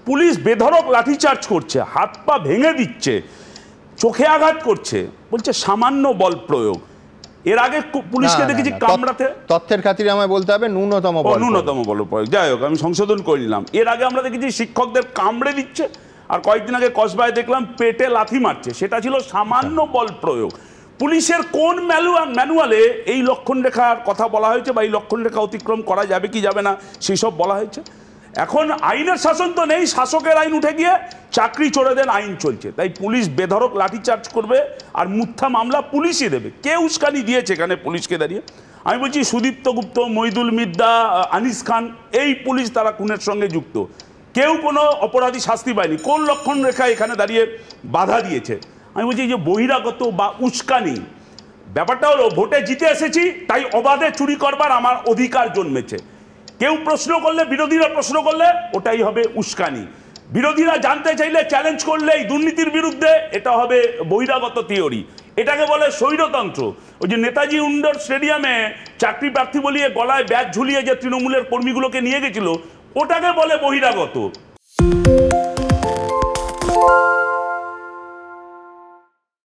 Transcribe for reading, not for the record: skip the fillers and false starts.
Police বেধড়ক লাঠিচার্জ করছে, হাত পা ভেঙে দিচ্ছে, চোখে আঘাত করছে, বলছে সামান্য বল প্রয়োগ। এর আগে পুলিশকে দেখেছি কামড়াতে, তথ্যের খাতিরে আমায় বলতে হবে ন্যূনতম বল প্রয়োগ। যাই হোক, আমি সংশোধন করে নিলাম। এর আগে আমরা দেখেছি শিক্ষকদের কামড়ে দিচ্ছে, আর কয়েকদিন আগে কসবায় দেখলাম পেটে লাথি মারছে, সেটা ছিল সামান্য বল প্রয়োগ। পুলিশের কোন ম্যানুয়ালে এই লক্ষণ রেখার কথা বলা হয়েছে বা এই লক্ষণ রেখা অতিক্রম করা যাবে কি যাবে না সেই সব বলা হয়েছে? এখন আইনের শাসন তো নেই, শাসকের আইন উঠে গিয়ে চাকরি চোরেদের আইন চলছে। তাই পুলিশ বেধড়ক লাঠিচার্জ করবে আর মিথ্যা মামলা পুলিশই দেবে। কে উস্কানি দিয়েছে এখানে পুলিশকে দাঁড়িয়ে? আমি বলছি সুদীপ্ত গুপ্ত, মইদুল মিদ্দা, আনিস খান, এই পুলিশ তারা খুনের সঙ্গে যুক্ত। কেউ কোনো অপরাধী শাস্তি পায়নি। কোন লক্ষণ রেখা এখানে দাঁড়িয়ে বাধা দিয়েছে? আমি বলছি যে বহিরাগত বা উস্কানি, ব্যাপারটা হলো ভোটে জিতে এসেছি তাই অবাধে চুরি করবার আমার অধিকার জন্মেছে। কেউ প্রশ্ন করলে, বিরোধীরা প্রশ্ন করলে ওটাই হবে উস্কানি। বিরোধীরা জানতে চাইলে, চ্যালেঞ্জ করলে এই দুর্নীতির বিরুদ্ধে, এটা হবে বহিরাগত থিওরি। এটাকে বলে স্বৈরতন্ত্র। ওই যে নেতাজি ইন্ডোর স্টেডিয়ামে চাকরি প্রার্থী বলিয়ে গলায় ব্যাগ ঝুলিয়ে যে তৃণমূলের কর্মীগুলোকে নিয়ে গেছিল, ওটাকে বলে বহিরাগত।